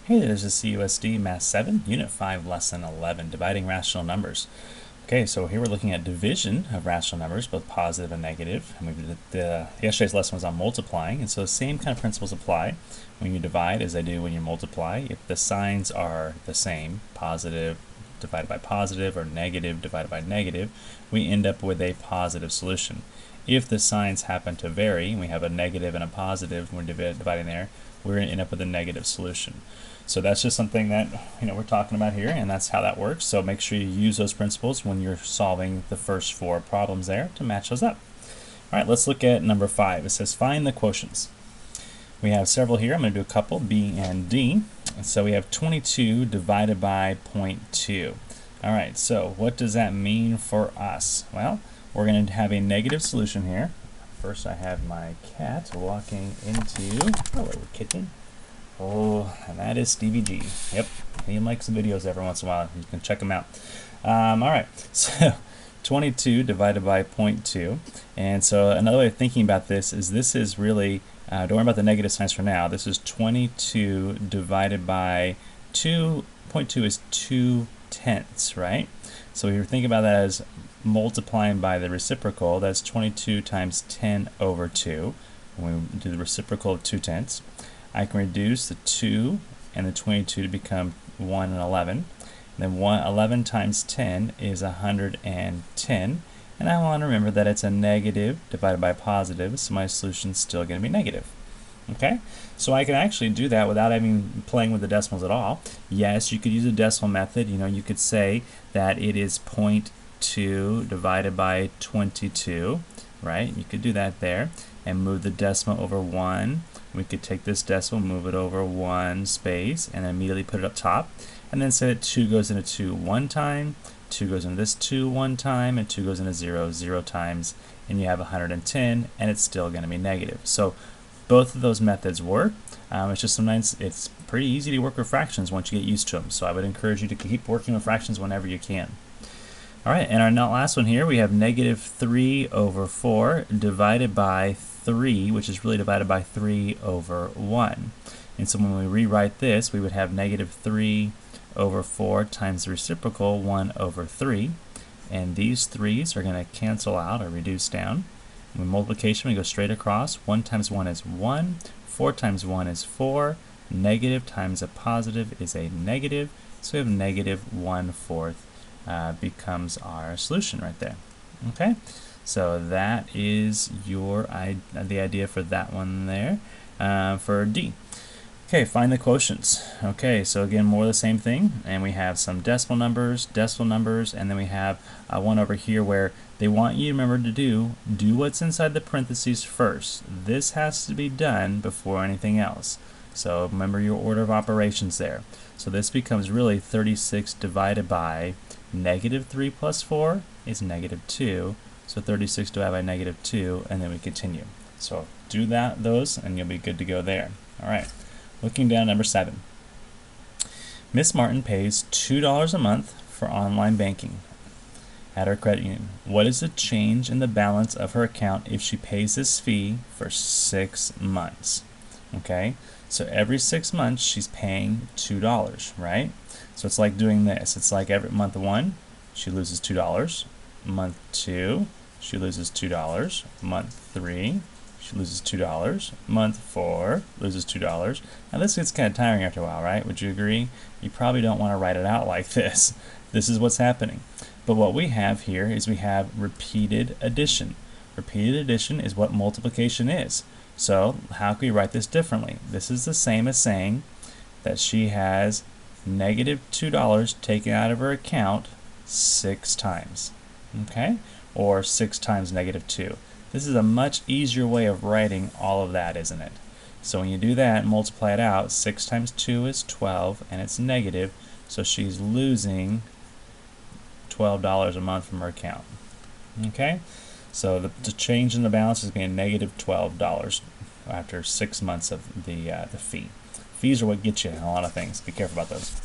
Hey, this is CUSD Math 7, Unit 5, Lesson 11, Dividing Rational Numbers. Okay, so here we're looking at division of rational numbers, both positive and negative. And yesterday's lesson was on multiplying, and so the same kind of principles apply when you divide as they do when you multiply. If the signs are the same, positive divided by positive or negative divided by negative, we end up with a positive solution. If the signs happen to vary, we have a negative and a positive, when we're dividing there, we're going to end up with a negative solution. So that's just something that we're talking about here, and that's how that works. So make sure you use those principles when you're solving the first four problems there to match those up. All right, let's look at number 5. It says find the quotients. We have several here. I'm going to do a couple, B and D. And so we have 22 divided by 0.2. All right, so what does that mean for us? Well, we're going to have a negative solution here. First, I have my cat walking into, hello, kitten. Oh, and that is Stevie G. Yep, he likes videos every once in a while. You can check him out. All right, so 22 divided by 0.2. And so another way of thinking about this is really, don't worry about the negative signs for now. This is 22 divided by 2. 0.2 is 2/10, right? So if you're thinking about that as multiplying by the reciprocal, that's 22 times 10 over 2. When we do the reciprocal of 2/10. I can reduce the 2 and the 22 to become 1 and 11. And then 11 times 10 is 110. And I want to remember that it's a negative divided by positive, so my solution is still going to be negative. Okay? So I can actually do that without even playing with the decimals at all. Yes, you could use a decimal method. You could say that it is 0.2 divided by 22, right? You could do that there and move the decimal over 1. We could take this decimal, move it over 1 space, and then immediately put it up top. And then say that 2 goes into 2 one time, 2 goes into this 2 one time, and 2 goes into 0 0 times, and you have 110, and it's still going to be negative. So both of those methods work. It's just sometimes it's pretty easy to work with fractions once you get used to them. So I would encourage you to keep working with fractions whenever you can. All right, and our last one here, we have negative 3 over 4 divided by 3, which is really divided by 3 over 1. And so when we rewrite this, we would have negative 3 over 4 times the reciprocal 1 over 3. And these 3's are going to cancel out or reduce down. With multiplication, we go straight across. 1 times 1 is 1. 4 times 1 is 4. Negative times a positive is a negative. So we have negative 1/4 becomes our solution right there. Okay? So that is the idea for that one there. For D. Okay, find the quotients. Okay, so again, more of the same thing, and we have some decimal numbers, and then we have one over here where they want you to remember to do what's inside the parentheses first. This has to be done before anything else. So remember your order of operations there. So this becomes really 36 divided by negative 3 plus 4 is negative 2. So 36 divided by negative 2, and then we continue. So do those, and you'll be good to go there. All right. Looking down, number 7. Miss Martin pays $2 a month for online banking at her credit union. What is the change in the balance of her account if she pays this fee for 6 months? Okay, so every 6 months she's paying $2, right? So it's like doing this. It's like every month 1, she loses $2. Month 2, she loses $2. Month 3, she loses $2. Month 4 loses $2. Now this gets kind of tiring after a while, right? Would you agree? You probably don't want to write it out like this. This is what's happening. But what we have here is we have repeated addition. Repeated addition is what multiplication is. So how can we write this differently? This is the same as saying that she has negative $2 taken out of her account 6 times. Okay? Or 6 times negative 2. This is a much easier way of writing all of that, isn't it? So when you do that, multiply it out, 6 times 2 is 12, and it's negative, so she's losing $12 a month from her account. Okay? So the change in the balance is being negative $12 after 6 months of the fee. Fees are what get you in a lot of things. Be careful about those.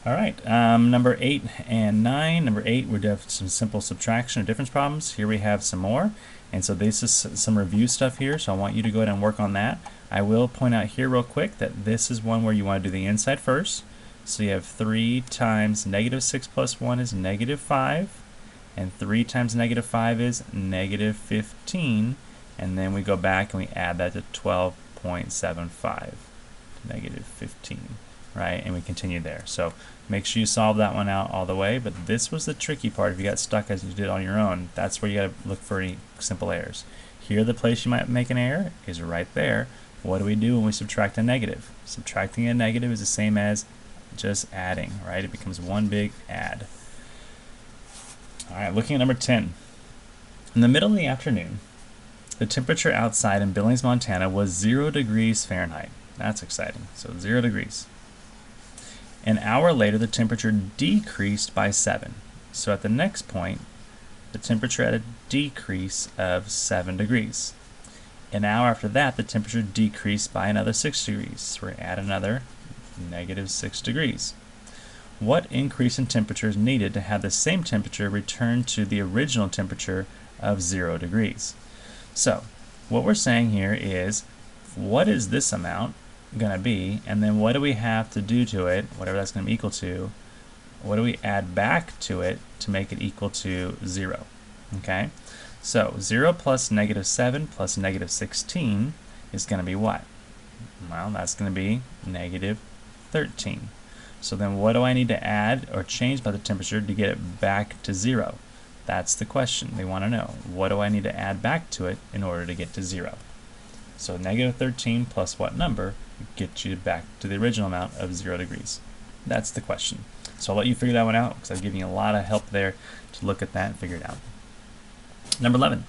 All right, number 8 and 9. Number 8, we're doing some simple subtraction or difference problems. Here we have some more. And so this is some review stuff here, so I want you to go ahead and work on that. I will point out here real quick that this is one where you want to do the inside first. So you have 3 times negative 6 plus 1 is negative 5, and 3 times negative 5 is negative 15, and then we go back and we add that to 12.75, negative 15, right? And we continue there. So make sure you solve that one out all the way, but this was the tricky part. If you got stuck as you did on your own, that's where you got to look for any simple errors. Here, the place you might make an error is right there. What do we do when we subtract a negative? Subtracting a negative is the same as just adding, right? It becomes one big add. All right, looking at number 10. In the middle of the afternoon, the temperature outside in Billings, Montana was 0 degrees Fahrenheit. That's exciting. So 0 degrees. An hour later, the temperature decreased by 7. So at the next point, the temperature had a decrease of 7 degrees. An hour after that, the temperature decreased by another 6 degrees. So we're at another negative 6 degrees. What increase in temperature is needed to have the same temperature return to the original temperature of 0 degrees? So what we're saying here is, what is this amount going to be, and then what do we have to do to it, whatever that's going to be equal to, what do we add back to it to make it equal to 0? Okay, so 0 plus negative 7 plus negative 16 is going to be what? Well, that's going to be negative 13. So then what do I need to add or change by the temperature to get it back to 0? That's the question they want to know. What do I need to add back to it in order to get to 0? So negative 13 plus what number gets you back to the original amount of 0 degrees? That's the question. So I'll let you figure that one out because I've given you a lot of help there to look at that and figure it out. Number 11.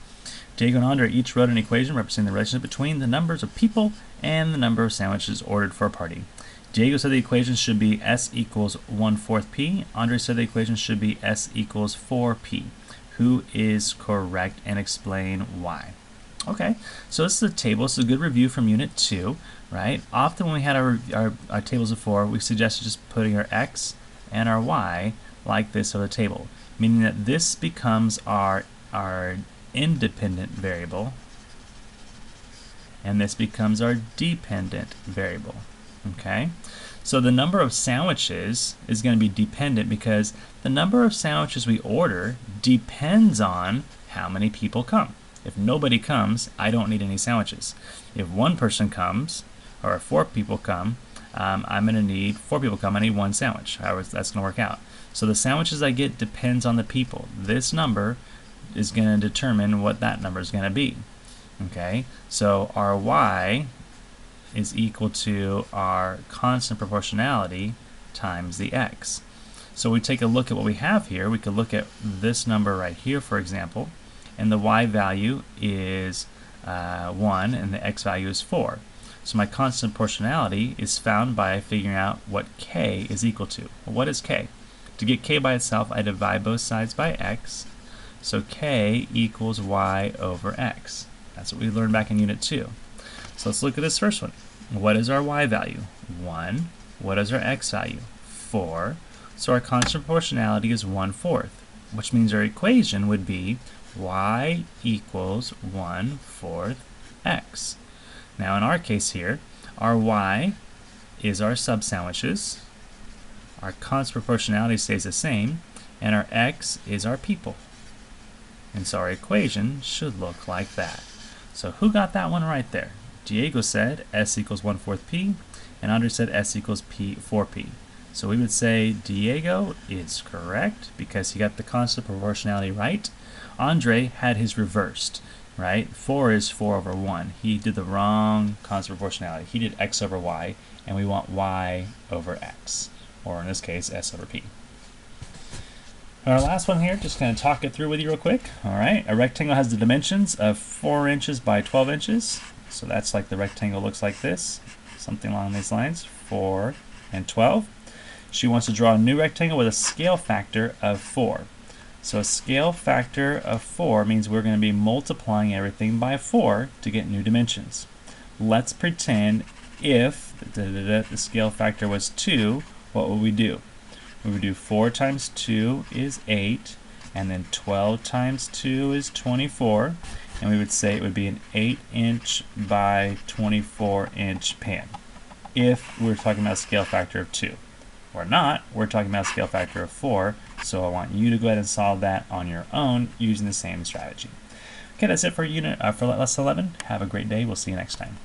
Diego and Andre each wrote an equation representing the relationship between the numbers of people and the number of sandwiches ordered for a party. Diego said the equation should be S equals 1/4 P. Andre said the equation should be S equals 4P. Who is correct, and explain why? Okay, so this is a table. This is a good review from Unit 2, right? Often when we had our tables before, we suggested just putting our X and our Y like this on the table, meaning that this becomes our independent variable, and this becomes our dependent variable. Okay, so the number of sandwiches is going to be dependent because the number of sandwiches we order depends on how many people come. If nobody comes, I don't need any sandwiches. If one person comes, or if 4 people come, I'm going to need 4 people come, I need 1 sandwich. However, that's going to work out. So the sandwiches I get depends on the people. This number is going to determine what that number is going to be. Okay, so our Y is equal to our constant proportionality times the X. So we take a look at what we have here. We could look at this number right here, for example, and the Y value is 1 and the X value is 4. So my constant proportionality is found by figuring out what K is equal to. Well, what is K? To get K by itself, I divide both sides by X. So K equals Y over X. That's what we learned back in Unit 2. So let's look at this first one. What is our Y value? 1. What is our X value? 4. So our constant proportionality is 1/4, which means our equation would be Y equals 1/4 X. Now in our case here, our Y is our sub-sandwiches, our constant proportionality stays the same, and our X is our people. And so our equation should look like that. So who got that one right there? Diego said S equals 1/4 P, and Andre said S equals 4P. So we would say Diego is correct because he got the constant proportionality right. Andre had his reversed, right? 4 is 4 over 1. He did the wrong constant proportionality. He did X over Y, and we want Y over X, or in this case, S over P. Our last one here, just going to talk it through with you real quick. All right, a rectangle has the dimensions of 4 inches by 12 inches. So that's like the rectangle looks like this, something along these lines, 4 and 12. She wants to draw a new rectangle with a scale factor of 4. So a scale factor of 4 means we're going to be multiplying everything by 4 to get new dimensions. Let's pretend if the scale factor was 2, what would we do? We would do 4 times 2 is 8, and then 12 times 2 is 24, and we would say it would be an 8-inch by 24-inch pan if we're talking about a scale factor of 2. Or not, we're talking about a scale factor of 4, so I want you to go ahead and solve that on your own using the same strategy. Okay, that's it for lesson 11. Have a great day. We'll see you next time.